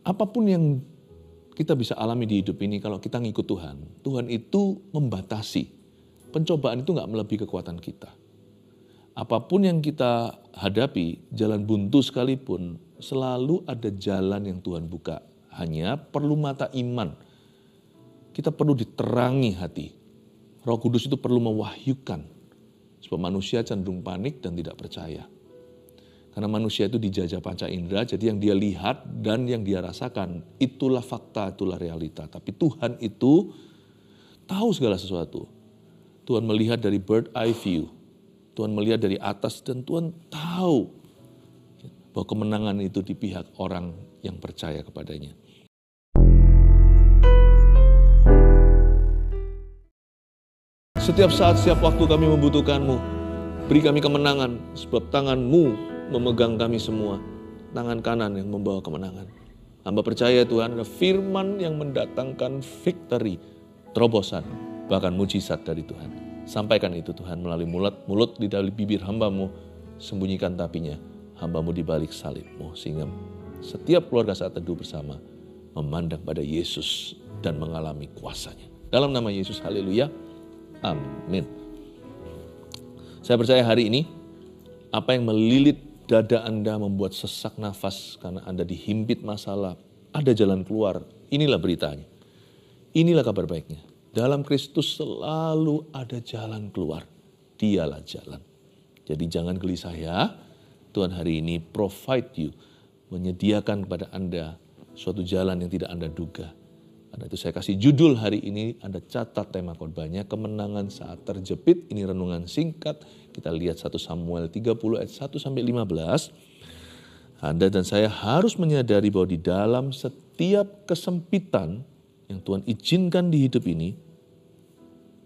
Apapun yang kita bisa alami di hidup ini kalau kita ngikut Tuhan, Tuhan itu membatasi. Pencobaan itu nggak melebihi kekuatan kita. Apapun yang kita hadapi, jalan buntu sekalipun, selalu ada jalan yang Tuhan buka. Hanya perlu mata iman. Kita perlu diterangi hati. Roh Kudus itu perlu mewahyukan. Sebab manusia cenderung panik dan tidak percaya. Karena manusia itu dijajah panca indera, jadi yang dia lihat dan yang dia rasakan, itulah fakta, itulah realita. Tapi Tuhan itu tahu segala sesuatu. Tuhan melihat dari bird eye view. Tuhan melihat dari atas dan Tuhan tahu bahwa kemenangan itu di pihak orang yang percaya kepadanya. Setiap saat, setiap waktu kami membutuhkan-Mu. Beri kami kemenangan, sebab tangan-Mu memegang kami semua. Tangan kanan yang membawa kemenangan. Hamba percaya Tuhan ada firman yang mendatangkan victory, terobosan, bahkan mujizat dari Tuhan. Sampaikan itu Tuhan melalui mulut di dalam bibir hamba-Mu. Sembunyikan tapinya, hamba-Mu di balik salib-Mu. Sehingga setiap keluarga saat teduh bersama memandang pada Yesus dan mengalami kuasanya. Dalam nama Yesus, haleluya. Amin. Saya percaya hari ini, apa yang melilit dada Anda membuat sesak nafas karena Anda dihimpit masalah, ada jalan keluar. Inilah beritanya. Inilah kabar baiknya. Dalam Kristus selalu ada jalan keluar. Dialah jalan. Jadi jangan gelisah ya. Tuhan hari ini provide you, menyediakan kepada Anda suatu jalan yang tidak Anda duga. Karena itu saya kasih judul hari ini, Anda catat tema khotbahnya, kemenangan saat terjepit. Ini renungan singkat. Kita lihat 1 Samuel 30 ayat 1-15. Anda dan saya harus menyadari bahwa di dalam setiap kesempitan yang Tuhan izinkan di hidup ini,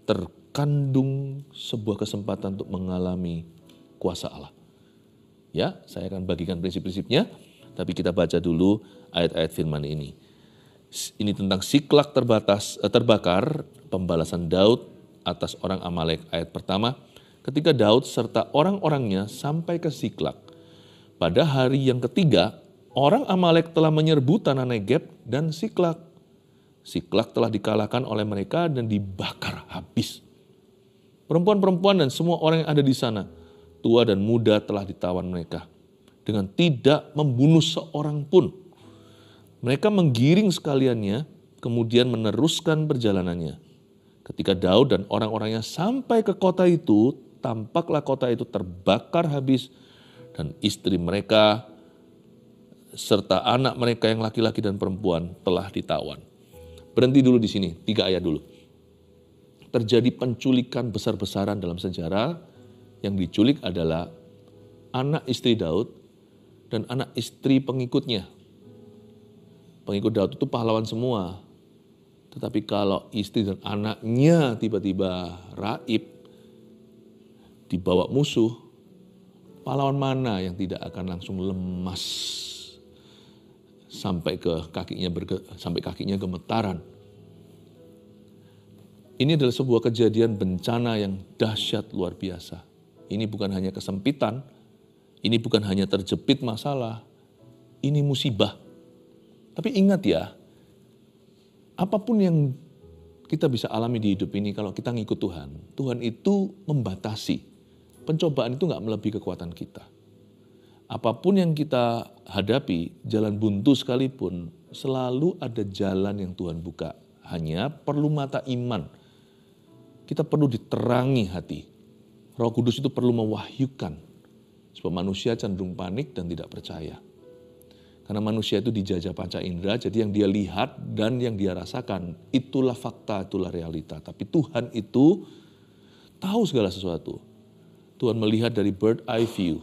terkandung sebuah kesempatan untuk mengalami kuasa Allah. Ya, saya akan bagikan prinsip-prinsipnya, tapi kita baca dulu ayat-ayat firman ini. Ini tentang Siklak terbakar, pembalasan Daud atas orang Amalek. Ayat pertama, ketika Daud serta orang-orangnya sampai ke Siklak. Pada hari yang ketiga, orang Amalek telah menyerbu tanah Negeb dan Siklak. Siklak telah dikalahkan oleh mereka dan dibakar habis. Perempuan-perempuan dan semua orang yang ada di sana, tua dan muda telah ditawan mereka. Dengan tidak membunuh seorang pun. Mereka menggiring sekaliannya, kemudian meneruskan perjalanannya. Ketika Daud dan orang-orangnya sampai ke kota itu, tampaklah kota itu terbakar habis dan istri mereka serta anak mereka yang laki-laki dan perempuan telah ditawan. Berhenti dulu di sini, 3 ayat dulu. Terjadi penculikan besar-besaran dalam sejarah. Yang diculik adalah anak istri Daud dan anak istri pengikutnya. Pengikut Daud itu pahlawan semua. Tetapi kalau istri dan anaknya tiba-tiba raib, dibawa musuh, pahlawan mana yang tidak akan langsung lemas sampai kakinya gemetaran. Ini adalah sebuah kejadian bencana yang dahsyat luar biasa. Ini bukan hanya kesempitan, ini bukan hanya terjepit masalah, ini musibah. Tapi ingat ya, apapun yang kita bisa alami di hidup ini kalau kita ngikut Tuhan, Tuhan itu membatasi. Pencobaan itu nggak melebihi kekuatan kita. Apapun yang kita hadapi, jalan buntu sekalipun, selalu ada jalan yang Tuhan buka. Hanya perlu mata iman. Kita perlu diterangi hati. Roh Kudus itu perlu mewahyukan. Sebab manusia cenderung panik dan tidak percaya. Karena manusia itu dijajah panca indera, jadi yang dia lihat dan yang dia rasakan, itulah fakta, itulah realita. Tapi Tuhan itu tahu segala sesuatu. Tuhan melihat dari bird eye view.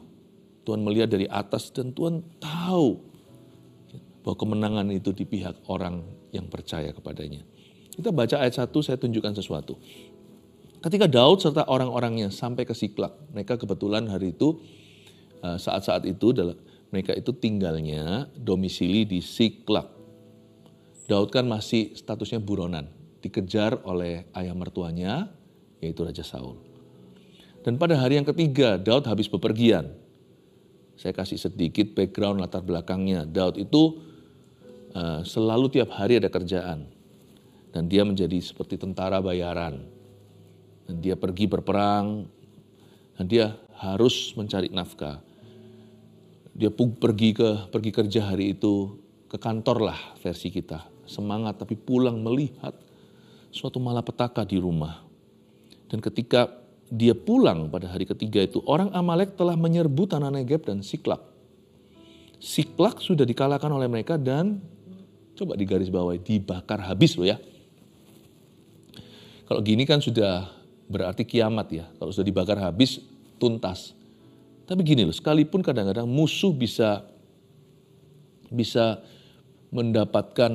Tuhan melihat dari atas dan Tuhan tahu bahwa kemenangan itu di pihak orang yang percaya kepadanya. Kita baca ayat 1, saya tunjukkan sesuatu. Ketika Daud serta orang-orangnya sampai ke Siklak, mereka kebetulan hari itu, saat-saat itu mereka itu tinggalnya domisili di Siklak. Daud kan masih statusnya buronan, dikejar oleh ayah mertuanya, yaitu Raja Saul. Dan pada hari yang ketiga, Daud habis bepergian. Saya kasih sedikit background latar belakangnya. Daud itu selalu tiap hari ada kerjaan. Dan dia menjadi seperti tentara bayaran. Dan dia pergi berperang, dan dia harus mencari nafkah. Dia pergi kerja hari itu, ke kantor lah versi kita. Semangat tapi pulang melihat suatu malapetaka di rumah. Dan ketika dia pulang pada hari ketiga itu, orang Amalek telah menyerbu tanah Negeb dan Siklak. Siklak sudah dikalahkan oleh mereka dan coba digarisbawahi, dibakar habis loh ya. Kalau gini kan sudah berarti kiamat ya. Kalau sudah dibakar habis, tuntas. Tapi gini loh, sekalipun kadang-kadang musuh bisa mendapatkan,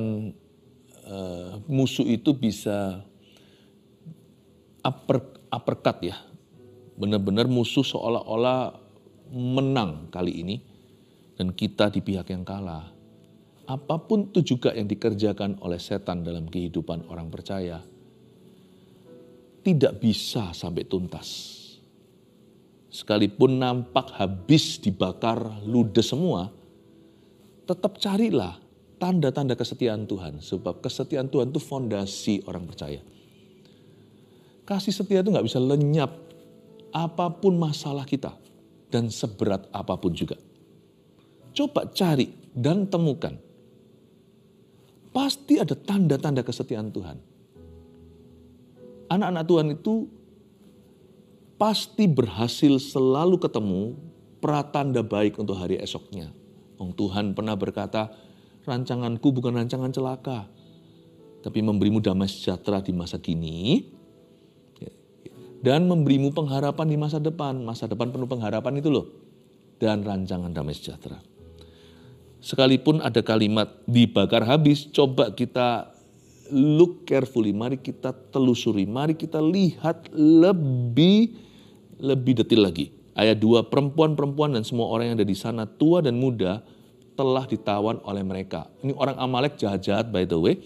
musuh itu bisa uppercut ya. Benar-benar musuh seolah-olah menang kali ini. Dan kita di pihak yang kalah. Apapun itu juga yang dikerjakan oleh setan dalam kehidupan orang percaya, tidak bisa sampai tuntas. Sekalipun nampak habis dibakar ludes semua, tetap carilah tanda-tanda kesetiaan Tuhan. Sebab kesetiaan Tuhan itu fondasi orang percaya. Kasih setia itu gak bisa lenyap apapun masalah kita dan seberat apapun juga. Coba cari dan temukan. Pasti ada tanda-tanda kesetiaan Tuhan. Anak-anak Tuhan itu pasti berhasil selalu ketemu pratanda baik untuk hari esoknya. Tuhan pernah berkata, rancanganku bukan rancangan celaka, tapi memberimu damai sejahtera di masa kini, dan memberimu pengharapan di masa depan. Masa depan penuh pengharapan itu loh. Dan rancangan damai sejahtera. Sekalipun ada kalimat dibakar habis, coba kita look carefully, mari kita telusuri, mari kita lihat lebih detail lagi. Ayat 2, perempuan-perempuan dan semua orang yang ada di sana, tua dan muda, telah ditawan oleh mereka. Ini orang Amalek jahat-jahat by the way.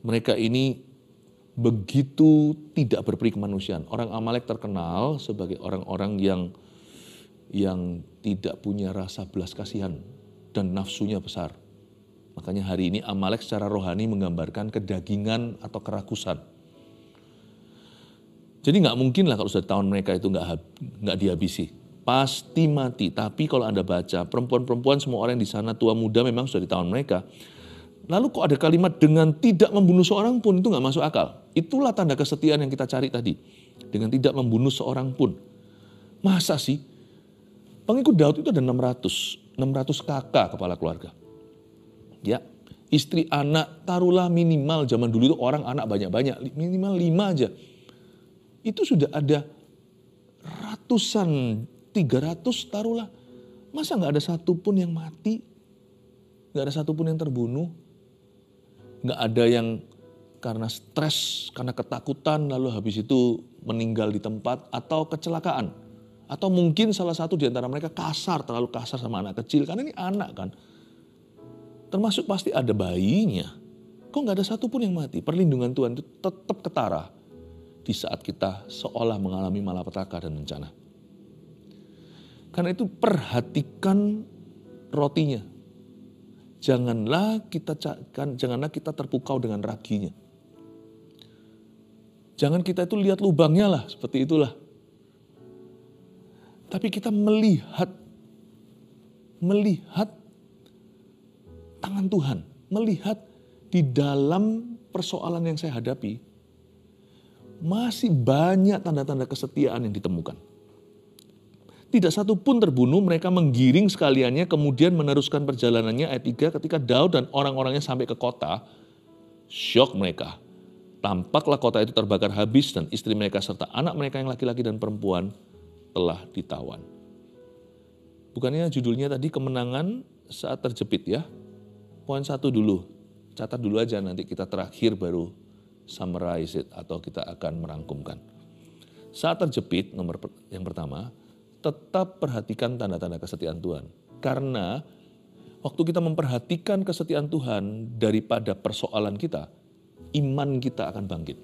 Mereka ini begitu tidak berperi kemanusiaan. Orang Amalek terkenal sebagai orang-orang yang tidak punya rasa belas kasihan dan nafsunya besar. Makanya hari ini Amalek secara rohani menggambarkan kedagingan atau kerakusan. Jadi nggak mungkin lah kalau sudah tahun mereka itu nggak dihabisi. Pasti mati. Tapi kalau Anda baca, perempuan-perempuan semua orang di sana, tua muda memang sudah di tahun mereka. Lalu kok ada kalimat dengan tidak membunuh seorang pun, itu nggak masuk akal. Itulah tanda kesetiaan yang kita cari tadi. Dengan tidak membunuh seorang pun. Masa sih? Pengikut Daud itu ada 600 kakak kepala keluarga. Ya, istri anak taruhlah minimal zaman dulu itu orang anak banyak-banyak, minimal 5 aja. Itu sudah ada ratusan, 300 taruhlah. Masa nggak ada satupun yang mati? Nggak ada satupun yang terbunuh? Nggak ada yang karena stres, karena ketakutan lalu habis itu meninggal di tempat atau kecelakaan. Atau mungkin salah satu di antara mereka terlalu kasar sama anak kecil. Karena ini anak kan. Termasuk pasti ada bayinya. Kok nggak ada satupun yang mati? Perlindungan Tuhan itu tetap ketara di saat kita seolah mengalami malapetaka dan bencana. Karena itu perhatikan rotinya. Janganlah kita terpukau dengan raginya. Jangan kita itu lihat lubangnya lah, seperti itulah. Tapi kita melihat tangan Tuhan, melihat di dalam persoalan yang saya hadapi, masih banyak tanda-tanda kesetiaan yang ditemukan. Tidak satu pun terbunuh, mereka menggiring sekaliannya, kemudian meneruskan perjalanannya. Ayat 3, ketika Daud dan orang-orangnya sampai ke kota, syok mereka. Tampaklah kota itu terbakar habis dan istri mereka serta anak mereka yang laki-laki dan perempuan telah ditawan. Bukannya judulnya tadi kemenangan saat terjepit ya? Poin 1 dulu, catat dulu aja, nanti kita terakhir baru summarize it atau kita akan merangkumkan. Saat terjepit, yang pertama, tetap perhatikan tanda-tanda kesetiaan Tuhan. Karena waktu kita memperhatikan kesetiaan Tuhan daripada persoalan kita, iman kita akan bangkit.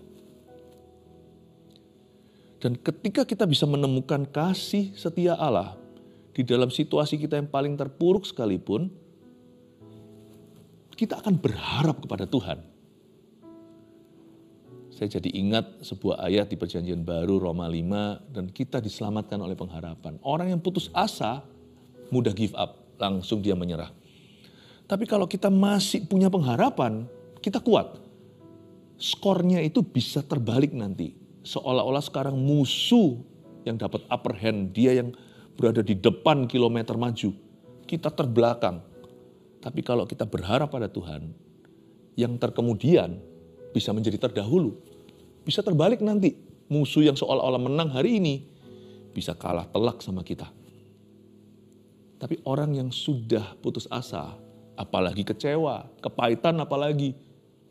Dan ketika kita bisa menemukan kasih setia Allah di dalam situasi kita yang paling terpuruk sekalipun, kita akan berharap kepada Tuhan. Saya jadi ingat sebuah ayat di Perjanjian Baru Roma 5 dan kita diselamatkan oleh pengharapan. Orang yang putus asa mudah give up, langsung dia menyerah. Tapi kalau kita masih punya pengharapan, kita kuat. Skornya itu bisa terbalik nanti. Seolah-olah sekarang musuh yang dapat upper hand, dia yang berada di depan kilometer maju. Kita terbelakang. Tapi kalau kita berharap pada Tuhan, yang terkemudian bisa menjadi terdahulu. Bisa terbalik nanti. Musuh yang seolah-olah menang hari ini bisa kalah telak sama kita. Tapi orang yang sudah putus asa, apalagi kecewa, kepahitan apalagi,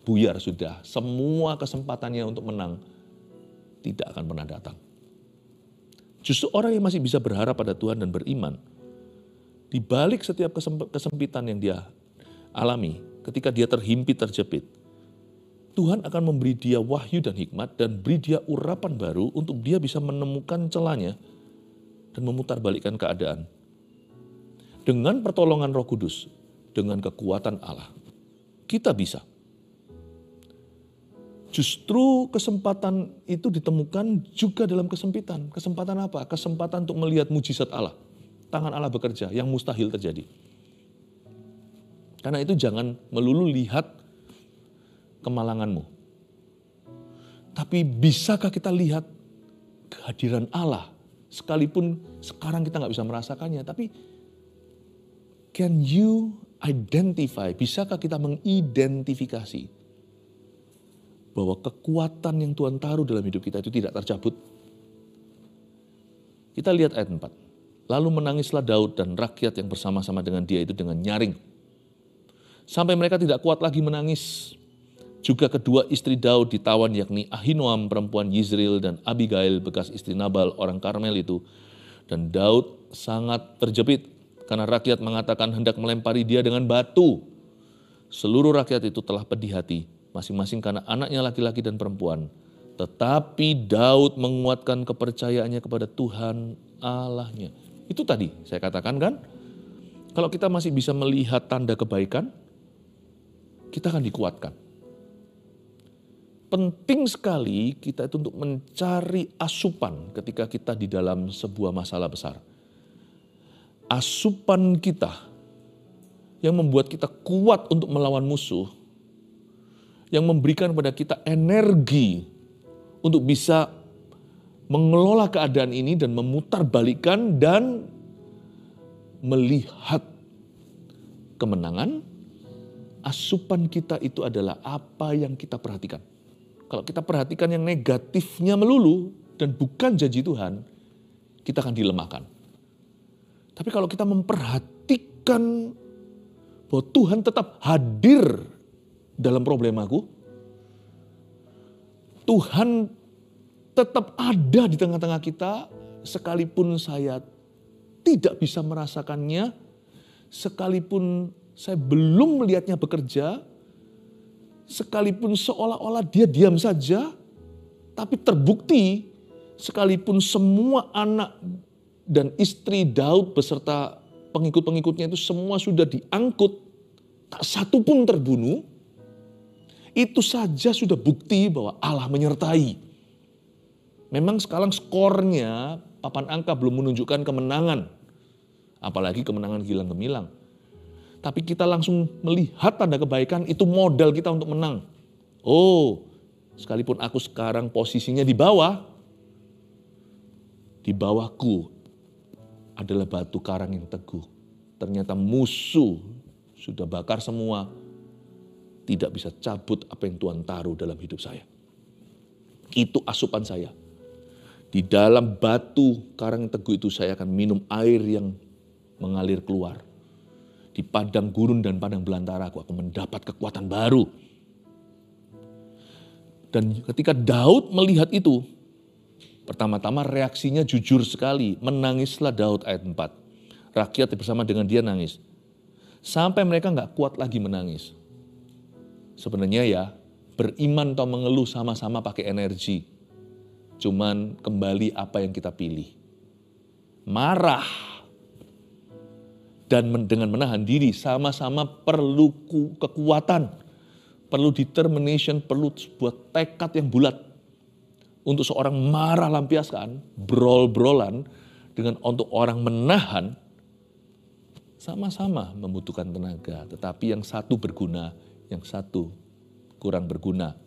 buyar sudah. Semua kesempatannya untuk menang tidak akan pernah datang. Justru orang yang masih bisa berharap pada Tuhan dan beriman, di balik setiap kesempitan yang dia alami, ketika dia terhimpit, terjepit, Tuhan akan memberi dia wahyu dan hikmat dan beri dia urapan baru untuk dia bisa menemukan celahnya dan memutarbalikkan keadaan. Dengan pertolongan Roh Kudus, dengan kekuatan Allah, kita bisa. Justru kesempatan itu ditemukan juga dalam kesempitan. Kesempatan apa? Kesempatan untuk melihat mujizat Allah. Tangan Allah bekerja yang mustahil terjadi. Karena itu jangan melulu lihat kemalanganmu. Tapi bisakah kita lihat kehadiran Allah? Sekalipun sekarang kita nggak bisa merasakannya, tapi can you identify? Bisakah kita mengidentifikasi bahwa kekuatan yang Tuhan taruh dalam hidup kita itu tidak tercabut? Kita lihat ayat 4. Lalu menangislah Daud dan rakyat yang bersama-sama dengan dia itu dengan nyaring. Sampai mereka tidak kuat lagi menangis. Juga kedua istri Daud ditawan, yakni Ahinoam perempuan Yizril dan Abigail bekas istri Nabal orang Karmel itu. Dan Daud sangat terjepit karena rakyat mengatakan hendak melempari dia dengan batu. Seluruh rakyat itu telah pedih hati, masing-masing karena anaknya laki-laki dan perempuan. Tetapi Daud menguatkan kepercayaannya kepada Tuhan Allahnya. Itu tadi saya katakan kan, kalau kita masih bisa melihat tanda kebaikan, kita akan dikuatkan. Penting sekali kita itu untuk mencari asupan ketika kita di dalam sebuah masalah besar. Asupan kita yang membuat kita kuat untuk melawan musuh, yang memberikan kepada kita energi untuk bisa mengelola keadaan ini dan memutarbalikkan dan melihat kemenangan. Asupan kita itu adalah apa yang kita perhatikan. Kalau kita perhatikan yang negatifnya melulu dan bukan janji Tuhan, kita akan dilemahkan. Tapi kalau kita memperhatikan bahwa Tuhan tetap hadir dalam problemaku, Tuhan tetap ada di tengah-tengah kita, sekalipun saya tidak bisa merasakannya, sekalipun saya belum melihatnya bekerja, sekalipun seolah-olah dia diam saja, tapi terbukti sekalipun semua anak dan istri Daud beserta pengikut-pengikutnya itu semua sudah diangkut, tak satu pun terbunuh, itu saja sudah bukti bahwa Allah menyertai. Memang sekarang skornya, papan angka belum menunjukkan kemenangan, apalagi kemenangan gilang gemilang. Tapi kita langsung melihat tanda kebaikan, itu modal kita untuk menang. Oh, sekalipun aku sekarang posisinya di bawahku adalah batu karang yang teguh. Ternyata musuh sudah bakar semua, tidak bisa cabut apa yang Tuhan taruh dalam hidup saya. Itu asupan saya. Di dalam batu karang yang teguh itu saya akan minum air yang mengalir keluar. Di padang gurun dan padang belantara aku akan mendapat kekuatan baru. Dan ketika Daud melihat itu, pertama-tama reaksinya jujur sekali. Menangislah Daud ayat 4. Rakyat bersama dengan dia nangis. Sampai mereka gak kuat lagi menangis. Sebenarnya ya, beriman atau mengeluh sama-sama pakai energi. Cuman kembali apa yang kita pilih. Marah dan dengan menahan diri sama-sama perlu kekuatan, perlu determination, perlu sebuah tekad yang bulat. Untuk seorang marah lampiaskan, brol-brolan, dengan untuk orang menahan, sama-sama membutuhkan tenaga. Tetapi yang satu berguna, yang satu kurang berguna,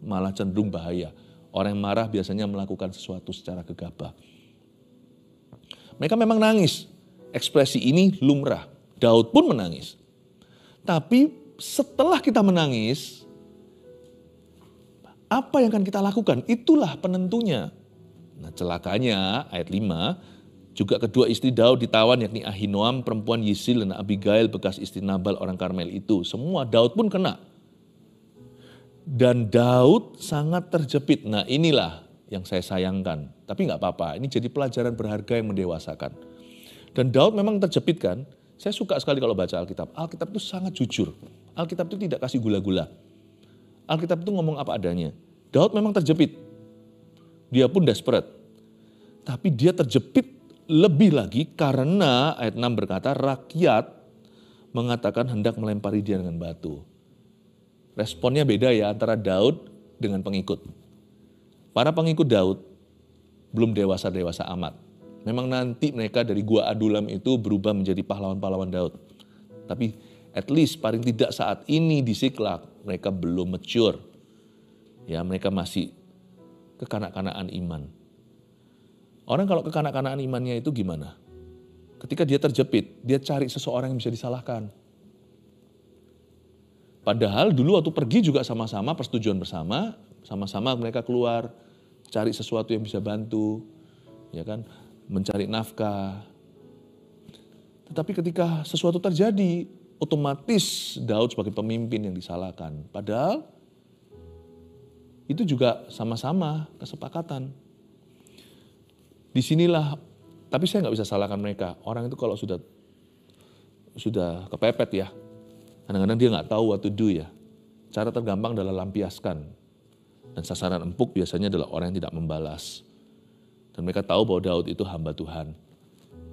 malah cenderung bahaya. Orang yang marah biasanya melakukan sesuatu secara gegabah. Mereka memang nangis. Ekspresi ini lumrah. Daud pun menangis. Tapi setelah kita menangis, apa yang akan kita lakukan? Itulah penentunya. Nah, celakanya ayat 5, juga kedua istri Daud ditawan, yakni Ahinoam perempuan Yisil dan Abigail bekas istri Nabal orang Karmel itu. Semua Daud pun kena. Dan Daud sangat terjepit. Nah, inilah yang saya sayangkan. Tapi nggak apa-apa, ini jadi pelajaran berharga yang mendewasakan. Dan Daud memang terjepit kan. Saya suka sekali kalau baca Alkitab. Alkitab itu sangat jujur. Alkitab itu tidak kasih gula-gula. Alkitab itu ngomong apa adanya. Daud memang terjepit. Dia pun desperate. Tapi dia terjepit lebih lagi karena ayat 6 berkata rakyat mengatakan hendak melempari dia dengan batu. Responnya beda ya antara Daud dengan pengikut. Para pengikut Daud belum dewasa-dewasa amat. Memang nanti mereka dari Gua Adulam itu berubah menjadi pahlawan-pahlawan Daud. Tapi at least paling tidak saat ini di Siklag mereka belum mature. Ya, mereka masih kekanak-kanakan iman. Orang kalau kekanak-kanakan imannya itu gimana? Ketika dia terjepit, dia cari seseorang yang bisa disalahkan. Padahal dulu waktu pergi juga sama-sama persetujuan bersama, sama-sama mereka keluar, cari sesuatu yang bisa bantu, ya kan, mencari nafkah. Tetapi ketika sesuatu terjadi, otomatis Daud sebagai pemimpin yang disalahkan. Padahal itu juga sama-sama kesepakatan. Disinilah, tapi saya nggak bisa salahkan mereka. Orang itu kalau sudah kepepet ya, kadang-kadang dia nggak tahu what to do ya. Cara tergampang adalah lampiaskan. Dan sasaran empuk biasanya adalah orang yang tidak membalas. Dan mereka tahu bahwa Daud itu hamba Tuhan.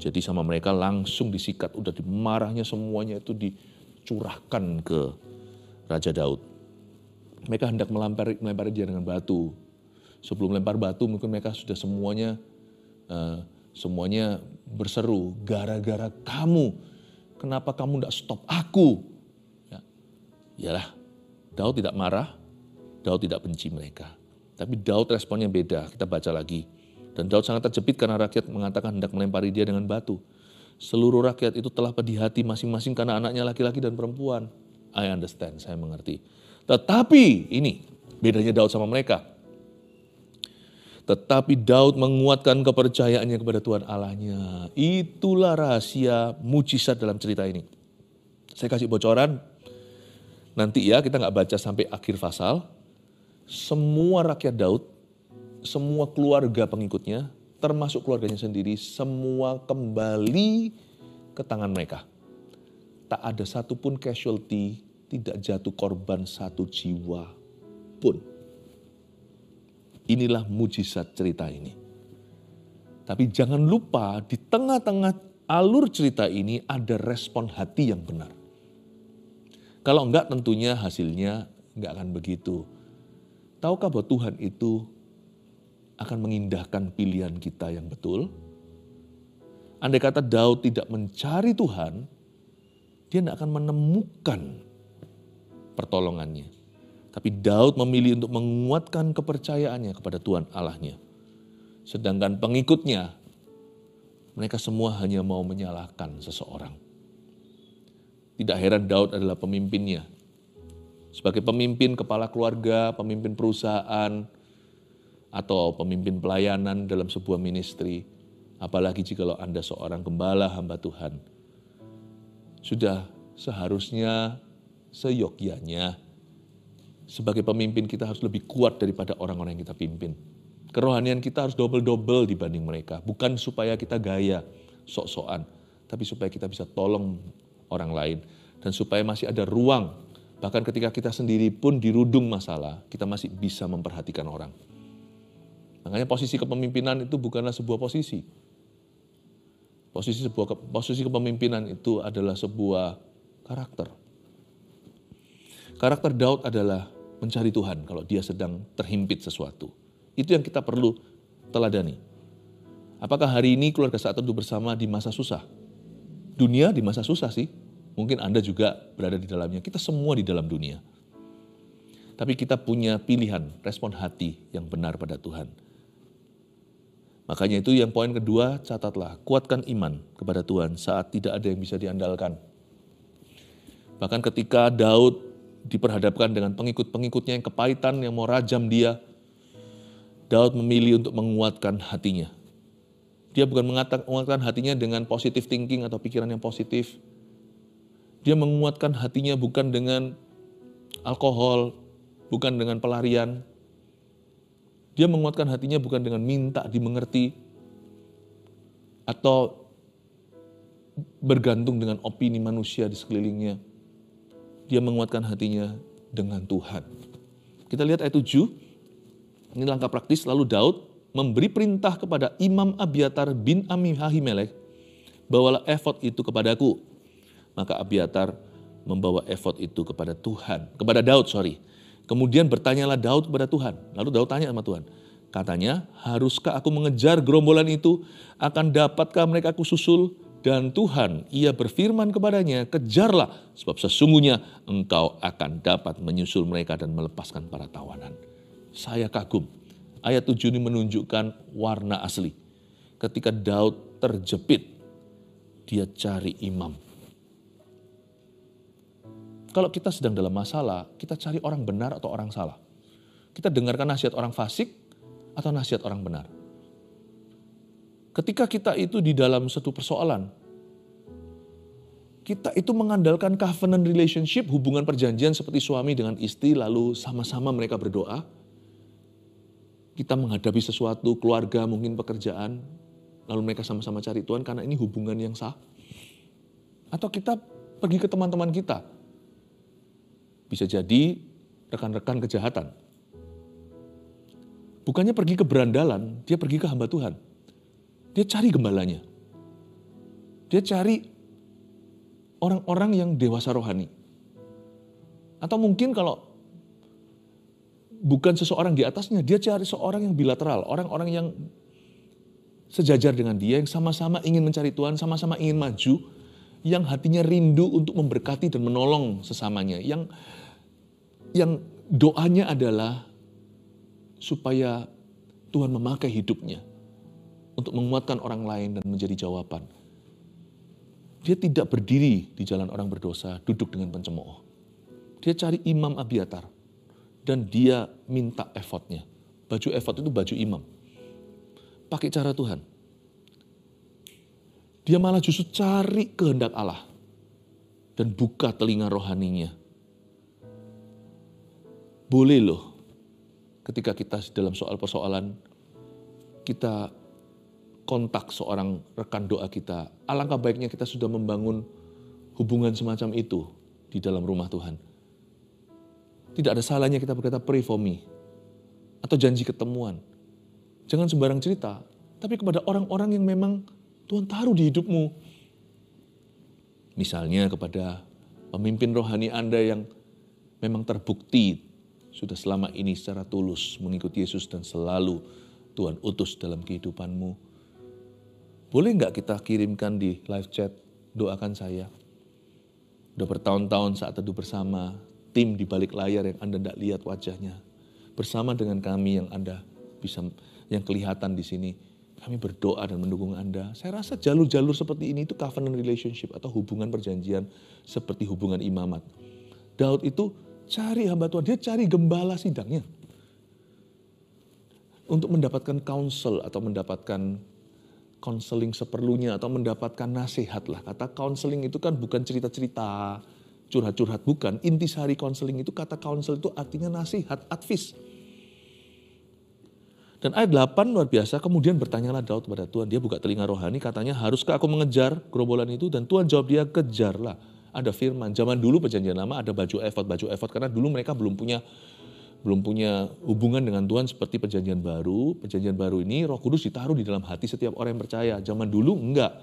Jadi sama mereka langsung disikat, udah dimarahnya semuanya itu dicurahkan ke Raja Daud. Mereka hendak melempari dia dengan batu. Sebelum lempar batu mungkin mereka sudah semuanya berseru, gara-gara kamu, kenapa kamu tidak stop aku? Ya, iyalah, Daud tidak marah, Daud tidak benci mereka. Tapi Daud responnya beda, kita baca lagi. Dan Daud sangat terjepit karena rakyat mengatakan hendak melempari dia dengan batu. Seluruh rakyat itu telah pedih hati masing-masing karena anaknya laki-laki dan perempuan. I understand, saya mengerti. Tetapi ini bedanya Daud sama mereka. Tetapi Daud menguatkan kepercayaannya kepada Tuhan Allahnya. Itulah rahasia mujizat dalam cerita ini. Saya kasih bocoran, nanti ya kita nggak baca sampai akhir pasal. Semua rakyat Daud, semua keluarga pengikutnya, termasuk keluarganya sendiri, semua kembali ke tangan mereka. Tak ada satupun casualty, tidak jatuh korban satu jiwa pun. Inilah mujizat cerita ini. Tapi jangan lupa di tengah-tengah alur cerita ini ada respon hati yang benar. Kalau enggak tentunya hasilnya enggak akan begitu. Tahukah bahwa Tuhan itu akan mengindahkan pilihan kita yang betul? Andai kata Daud tidak mencari Tuhan, dia tidak akan menemukan pertolongannya. Tapi Daud memilih untuk menguatkan kepercayaannya kepada Tuhan Allahnya. Sedangkan pengikutnya, mereka semua hanya mau menyalahkan seseorang. Tidak heran Daud adalah pemimpinnya. Sebagai pemimpin kepala keluarga, pemimpin perusahaan, atau pemimpin pelayanan dalam sebuah ministry. Apalagi jika Anda seorang gembala hamba Tuhan. Sudah seharusnya seyogyanya sebagai pemimpin kita harus lebih kuat daripada orang-orang yang kita pimpin. Kerohanian kita harus double-double dibanding mereka. Bukan supaya kita gaya, sok-sokan. Tapi supaya kita bisa tolong orang lain. Dan supaya masih ada ruang. Bahkan ketika kita sendiri pun dirudung masalah, kita masih bisa memperhatikan orang. Makanya posisi kepemimpinan itu bukanlah sebuah posisi. Posisi kepemimpinan itu adalah sebuah karakter. Karakter Daud adalah mencari Tuhan kalau dia sedang terhimpit sesuatu. Itu yang kita perlu teladani. Apakah hari ini keluarga Saat Teduh Bersama di masa susah? Dunia di masa susah sih. Mungkin Anda juga berada di dalamnya. Kita semua di dalam dunia. Tapi kita punya pilihan, respon hati yang benar pada Tuhan. Makanya itu yang poin kedua, catatlah, kuatkan iman kepada Tuhan saat tidak ada yang bisa diandalkan. Bahkan ketika Daud diperhadapkan dengan pengikut-pengikutnya yang kepahitan, yang mau rajam dia, Daud memilih untuk menguatkan hatinya. Dia bukan menguatkan hatinya dengan positive thinking atau pikiran yang positif. Dia menguatkan hatinya bukan dengan alkohol, bukan dengan pelarian. Dia menguatkan hatinya bukan dengan minta dimengerti atau bergantung dengan opini manusia di sekelilingnya. Dia menguatkan hatinya dengan Tuhan. Kita lihat ayat 7, ini langkah praktis. Lalu Daud memberi perintah kepada Imam Abiatar bin Ahimelek, bawalah efod itu kepadaku. Maka Abiatar membawa efod itu kepada Daud. Kemudian bertanyalah Daud kepada Tuhan. Lalu Daud tanya sama Tuhan. Katanya, haruskah aku mengejar gerombolan itu? Akan dapatkah mereka aku susul? Dan Tuhan, ia berfirman kepadanya, kejarlah, sebab sesungguhnya engkau akan dapat menyusul mereka dan melepaskan para tawanan. Saya kagum. Ayat 7 ini menunjukkan warna asli. Ketika Daud terjepit, dia cari imam. Kalau kita sedang dalam masalah, kita cari orang benar atau orang salah. Kita dengarkan nasihat orang fasik atau nasihat orang benar. Ketika kita itu di dalam satu persoalan, kita itu mengandalkan covenant relationship, hubungan perjanjian seperti suami dengan istri, lalu sama-sama mereka berdoa. Kita menghadapi sesuatu, keluarga, mungkin pekerjaan, lalu mereka sama-sama cari Tuhan karena ini hubungan yang sah. Atau kita pergi ke teman-teman kita. Bisa jadi rekan-rekan kejahatan. Bukannya pergi ke berandalan, dia pergi ke hamba Tuhan. Dia cari gembalanya. Dia cari orang-orang yang dewasa rohani. Atau mungkin kalau bukan seseorang di atasnya, dia cari seorang yang bilateral. Orang-orang yang sejajar dengan dia, yang sama-sama ingin mencari Tuhan, sama-sama ingin maju, yang hatinya rindu untuk memberkati dan menolong sesamanya. Yang doanya adalah supaya Tuhan memakai hidupnya untuk menguatkan orang lain dan menjadi jawaban. Dia tidak berdiri di jalan orang berdosa, duduk dengan pencemooh. Dia cari Imam Abiatar dan dia minta efodnya. Baju efod itu baju imam. Pakai cara Tuhan. Dia malah justru cari kehendak Allah dan buka telinga rohaninya. Boleh loh, ketika kita dalam soal persoalan, kita kontak seorang rekan doa kita. Alangkah baiknya kita sudah membangun hubungan semacam itu di dalam rumah Tuhan. Tidak ada salahnya kita berkata pray for me, atau janji ketemuan. Jangan sembarang cerita, tapi kepada orang-orang yang memang Tuhan taruh di hidupmu. Misalnya kepada pemimpin rohani Anda yang memang terbukti sudah selama ini secara tulus mengikuti Yesus dan selalu Tuhan utus dalam kehidupanmu. Boleh nggak kita kirimkan di live chat, doakan saya. Udah bertahun-tahun Saat Teduh Bersama, tim di balik layar yang Anda tidak lihat wajahnya. Bersama dengan kami yang Anda bisa, yang kelihatan di sini. Kami berdoa dan mendukung Anda. Saya rasa jalur-jalur seperti ini itu covenant relationship atau hubungan perjanjian seperti hubungan imamat. Daud itu cari hamba Tuhan, dia cari gembala sidangnya. Untuk mendapatkan counsel atau mendapatkan counseling seperlunya atau mendapatkan nasihat lah. Kata counseling itu kan bukan cerita-cerita, curhat-curhat, bukan. Intisari counseling itu, kata counsel itu artinya nasihat, advice. Dan ayat 8 luar biasa, kemudian bertanyalah Daud kepada Tuhan. Dia buka telinga rohani, katanya, haruskah aku mengejar gerombolan itu? Dan Tuhan jawab dia, kejarlah. Ada firman, zaman dulu perjanjian lama ada baju efod, karena dulu mereka belum punya hubungan dengan Tuhan seperti perjanjian baru. Perjanjian baru ini Roh Kudus ditaruh di dalam hati setiap orang yang percaya. Zaman dulu enggak.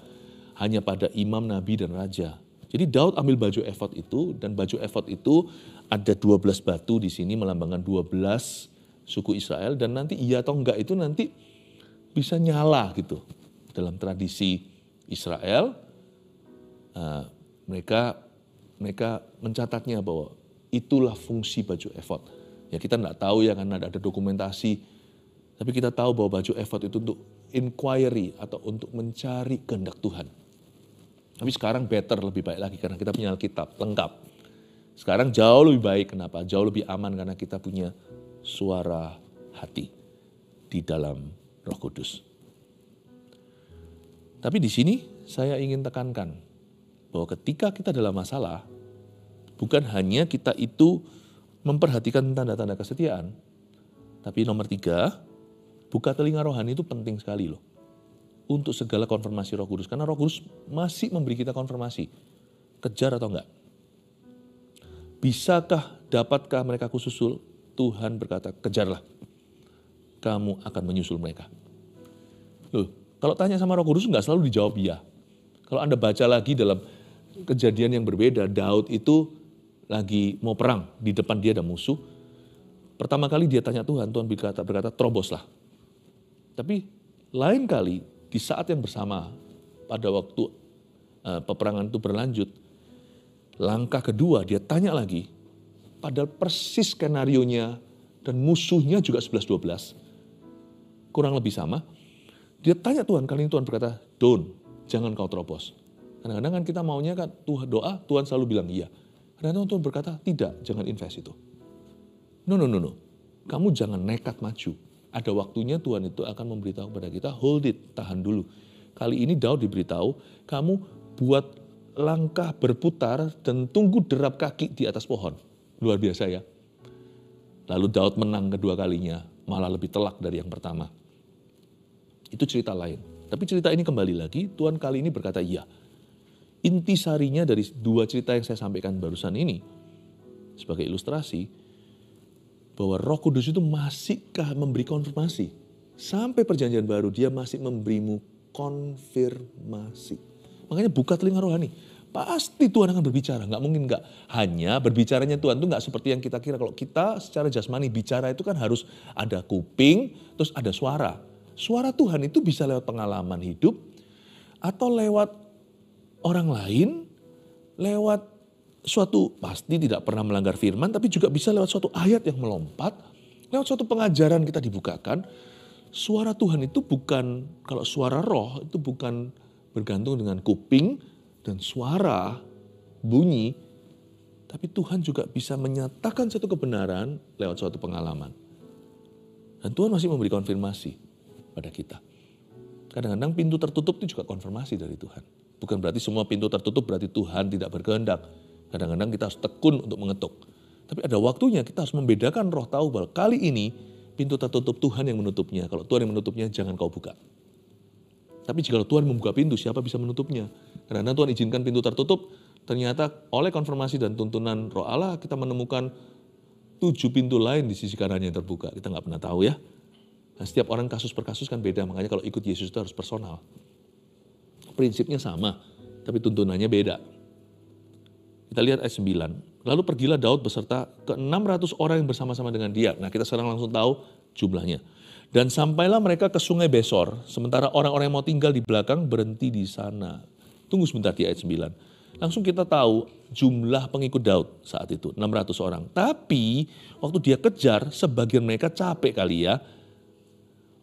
hanya pada imam, nabi, dan raja. Jadi Daud ambil baju efod itu, dan baju efod itu ada 12 batu di sini melambangkan 12 suku Israel, dan nanti iya atau enggak itu nanti bisa nyala gitu. Dalam tradisi Israel, mereka mencatatnya bahwa itulah fungsi baju efod. Ya kita enggak tahu ya karena ada dokumentasi, tapi kita tahu bahwa baju efod itu untuk inquiry atau untuk mencari kehendak Tuhan. Tapi sekarang better, lebih baik lagi karena kita punya Alkitab lengkap. Sekarang jauh lebih baik, kenapa? Jauh lebih aman karena kita punya suara hati di dalam Roh Kudus. Tapi di sini saya ingin tekankan bahwa ketika kita dalam masalah, bukan hanya kita itu memperhatikan tanda-tanda kesetiaan, tapi nomor 3, buka telinga rohani itu penting sekali loh. Untuk segala konfirmasi Roh Kudus. Karena Roh Kudus masih memberi kita konfirmasi. Kejar atau enggak? Bisakah, dapatkah mereka kususul? Tuhan berkata, kejarlah. Kamu akan menyusul mereka. Loh, kalau tanya sama Roh Kudus enggak selalu dijawab iya. Kalau Anda baca lagi dalam kejadian yang berbeda, Daud itu lagi mau perang. Di depan dia ada musuh. Pertama kali dia tanya Tuhan berkata, teroboslah. Tapi lain kali, di saat yang bersama, pada waktu peperangan itu berlanjut, langkah kedua dia tanya lagi, padahal persis skenarionya dan musuhnya juga 11-12, kurang lebih sama. Dia tanya Tuhan, kali ini Tuhan berkata, jangan kau terobos. Kadang-kadang kan kita maunya kan doa, Tuhan selalu bilang iya. Kadang-kadang Tuhan berkata, tidak, jangan invest itu. No. Kamu jangan nekat maju. Ada waktunya Tuhan itu akan memberitahu kepada kita, hold it, tahan dulu. Kali ini Daud diberitahu, kamu buat langkah berputar dan tunggu derap kaki di atas pohon. Luar biasa ya. Lalu Daud menang kedua kalinya, malah lebih telak dari yang pertama. Itu cerita lain. Tapi cerita ini kembali lagi, Tuhan kali ini berkata iya. Intisarinya dari 2 cerita yang saya sampaikan barusan ini, sebagai ilustrasi, bahwa Roh Kudus itu masihkah memberi konfirmasi. Sampai perjanjian baru dia masih memberimu konfirmasi. Makanya buka telinga rohani. Pasti Tuhan akan berbicara, nggak mungkin nggak. Hanya berbicaranya Tuhan itu nggak seperti yang kita kira. Kalau kita secara jasmani bicara itu kan harus ada kuping, terus ada suara. Suara Tuhan itu bisa lewat pengalaman hidup, atau lewat orang lain, lewat suatu pasti tidak pernah melanggar firman, tapi juga bisa lewat suatu ayat yang melompat, lewat suatu pengajaran kita dibukakan. Suara Tuhan itu bukan, kalau suara roh itu bukan bergantung dengan kuping dan suara bunyi, tapi Tuhan juga bisa menyatakan satu kebenaran lewat suatu pengalaman. Dan Tuhan masih memberi konfirmasi pada kita. Kadang-kadang pintu tertutup itu juga konfirmasi dari Tuhan. Bukan berarti semua pintu tertutup berarti Tuhan tidak berkehendak. Kadang-kadang kita harus tekun untuk mengetuk. Tapi ada waktunya kita harus membedakan roh tahu bahwa kali ini pintu tertutup Tuhan yang menutupnya. Kalau Tuhan yang menutupnya jangan kau buka. Tapi jika Tuhan membuka pintu, siapa bisa menutupnya? Karena Tuhan izinkan pintu tertutup, ternyata oleh konfirmasi dan tuntunan roh Allah kita menemukan 7 pintu lain di sisi kanannya yang terbuka. Kita nggak pernah tahu ya. Nah, setiap orang kasus per kasus kan beda, makanya kalau ikut Yesus itu harus personal. Prinsipnya sama, tapi tuntunannya beda. Kita lihat ayat 9. Lalu pergilah Daud beserta ke 600 orang yang bersama-sama dengan dia. Nah kita sekarang langsung tahu jumlahnya. Dan sampailah mereka ke sungai Besor. Sementara orang-orang yang mau tinggal di belakang berhenti di sana. Tunggu sebentar di ayat 9. Langsung kita tahu jumlah pengikut Daud saat itu. 600 orang. Tapi waktu dia kejar sebagian mereka capek kali ya.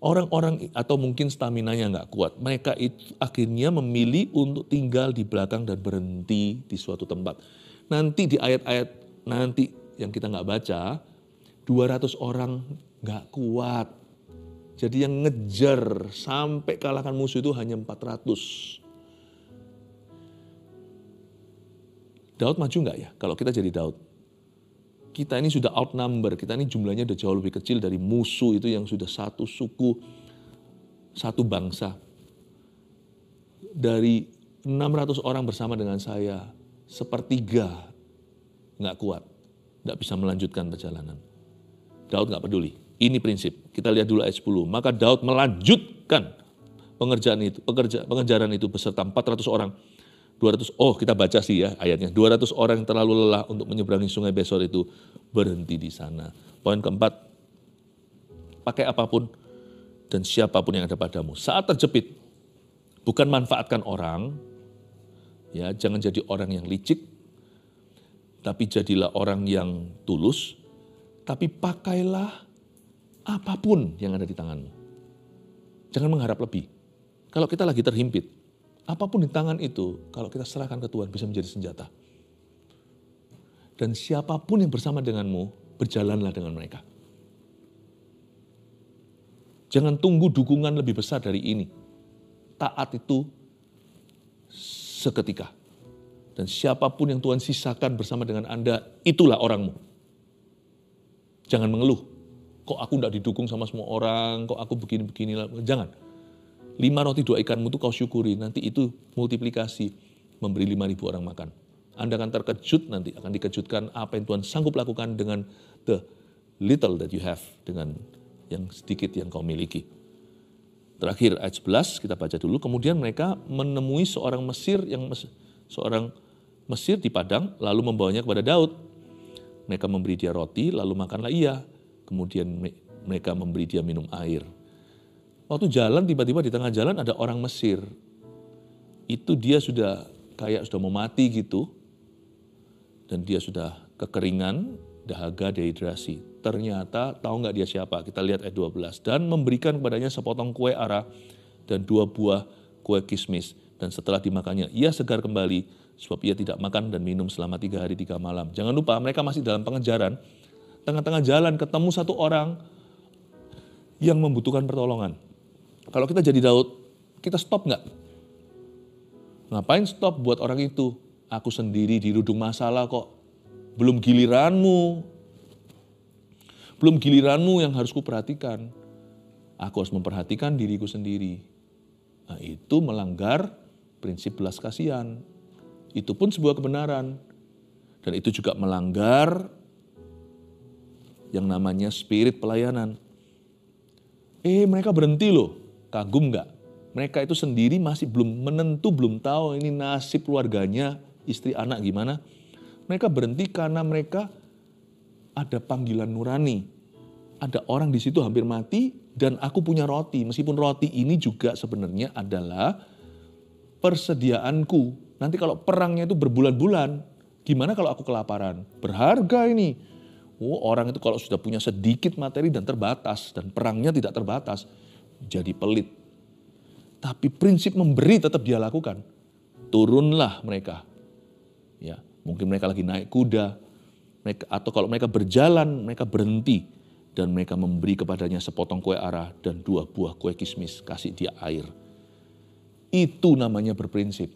Orang-orang atau mungkin staminanya nggak kuat. Mereka itu akhirnya memilih untuk tinggal di belakang dan berhenti di suatu tempat. Nanti di ayat-ayat nanti yang kita nggak baca, 200 orang nggak kuat. Jadi yang ngejar sampai kalahkan musuh itu hanya 400. Daud maju nggak ya? Kalau kita jadi Daud. Kita ini sudah outnumber, kita ini jumlahnya udah jauh lebih kecil dari musuh itu yang sudah satu suku, satu bangsa. Dari 600 orang bersama dengan saya, 1/3 nggak kuat, nggak bisa melanjutkan perjalanan. Daud nggak peduli. Ini prinsip. Kita lihat dulu ayat 10. Maka Daud melanjutkan pengejaran itu beserta 400 orang. 200, kita baca sih ya ayatnya. 200 orang yang terlalu lelah untuk menyeberangi sungai Besor itu berhenti di sana. Poin keempat, pakai apapun dan siapapun yang ada padamu. Saat terjepit, bukan manfaatkan orang, ya, jangan jadi orang yang licik, tapi jadilah orang yang tulus, tapi pakailah apapun yang ada di tanganmu. Jangan mengharap lebih. Kalau kita lagi terhimpit, apapun di tangan itu, kalau kita serahkan ke Tuhan bisa menjadi senjata. Dan siapapun yang bersama denganmu, berjalanlah dengan mereka. Jangan tunggu dukungan lebih besar dari ini. Taat itu seketika. Dan siapapun yang Tuhan sisakan bersama dengan Anda, itulah orangmu. Jangan mengeluh. Kok aku tidak didukung sama semua orang, kok aku begini-begini. Jangan. 5 roti 2 ikanmu itu kau syukuri, nanti itu multiplikasi, memberi 5.000 orang makan. Anda akan terkejut nanti, akan dikejutkan apa yang Tuhan sanggup lakukan dengan the little that you have, dengan yang sedikit yang kau miliki. Terakhir ayat 11 kita baca dulu. Kemudian mereka menemui seorang Mesir di padang, lalu membawanya kepada Daud. Mereka memberi dia roti, lalu makanlah ia. Kemudian mereka memberi dia minum air. Waktu jalan, tiba-tiba di tengah jalan ada orang Mesir. Itu dia sudah mau mati gitu. Dan dia sudah kekeringan, dahaga, dehidrasi. Ternyata tahu nggak dia siapa? Kita lihat ayat 12. Dan memberikan kepadanya sepotong kue ara dan 2 buah kue kismis. Dan setelah dimakannya, ia segar kembali sebab ia tidak makan dan minum selama 3 hari 3 malam. Jangan lupa mereka masih dalam pengejaran. Tengah-tengah jalan ketemu satu orang yang membutuhkan pertolongan. Kalau kita jadi Daud, kita stop nggak? Ngapain stop buat orang itu? Aku sendiri dirudung masalah kok. Belum giliranmu. Belum giliranmu yang harus kuperhatikan. Aku harus memperhatikan diriku sendiri. Nah, itu melanggar prinsip belas kasihan. Itu pun sebuah kebenaran. Dan itu juga melanggar yang namanya spirit pelayanan. Mereka berhenti loh. Kagum nggak? Mereka itu sendiri masih belum menentu, belum tahu ini nasib keluarganya, istri anak gimana. Mereka berhenti karena mereka ada panggilan nurani. Ada orang di situ hampir mati dan aku punya roti. Meskipun roti ini juga sebenarnya adalah persediaanku. Nanti kalau perangnya itu berbulan-bulan, gimana kalau aku kelaparan? Berharga ini. Orang itu kalau sudah punya sedikit materi dan terbatas dan perangnya tidak terbatas, jadi pelit. Tapi prinsip memberi tetap dia lakukan. Turunlah mereka. Ya, mungkin mereka lagi naik kuda, atau kalau mereka berjalan, mereka berhenti dan mereka memberi kepadanya sepotong kue ara dan 2 buah kue kismis, kasih dia air. Itu namanya berprinsip.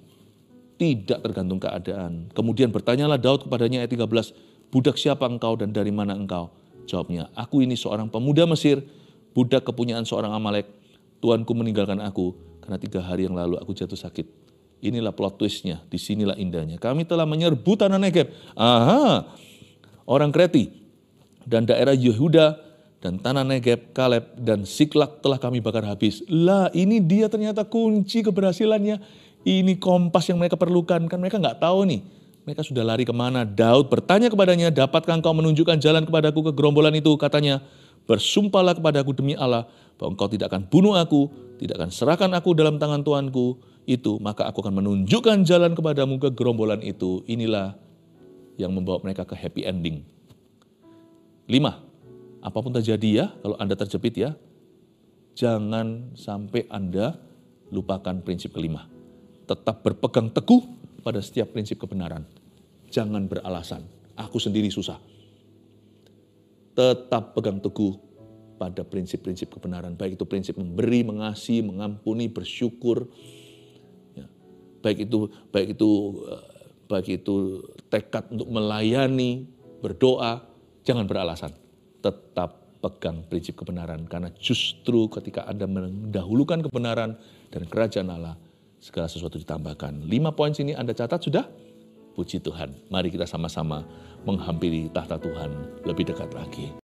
Tidak tergantung keadaan. Kemudian bertanyalah Daud kepadanya ayat 13, budak siapa engkau dan dari mana engkau? Jawabnya, aku ini seorang pemuda Mesir, budak kepunyaan seorang Amalek. Tuanku meninggalkan aku karena 3 hari yang lalu aku jatuh sakit. Inilah plot twistnya, disinilah indahnya. Kami telah menyerbu tanah Negeb. Orang Kreti dan daerah Yehuda dan tanah Negeb, Kaleb dan Siklak telah kami bakar habis. Lah ini dia ternyata kunci keberhasilannya. Ini kompas yang mereka perlukan. Kan mereka nggak tahu nih. Mereka sudah lari kemana. Daud bertanya kepadanya, dapatkah engkau menunjukkan jalan kepadaku ke gerombolan itu? Katanya, bersumpahlah kepadaku demi Allah bahwa engkau tidak akan bunuh aku, tidak akan serahkan aku dalam tangan tuanku itu, maka aku akan menunjukkan jalan kepadamu ke gerombolan itu. Inilah yang membawa mereka ke happy ending. 5. Apapun terjadi ya, kalau Anda terjepit ya, jangan sampai Anda lupakan prinsip kelima. Tetap berpegang teguh pada setiap prinsip kebenaran. Jangan beralasan, aku sendiri susah. Tetap pegang teguh pada prinsip-prinsip kebenaran. Baik itu prinsip memberi, mengasihi, mengampuni, bersyukur. Ya. Baik itu tekad untuk melayani, berdoa. Jangan beralasan. Tetap pegang prinsip kebenaran. Karena justru ketika Anda mendahulukan kebenaran dan kerajaan Allah, segala sesuatu ditambahkan. 5 poin sini Anda catat sudah? Puji Tuhan. Mari kita sama-sama menghampiri tahta Tuhan lebih dekat lagi.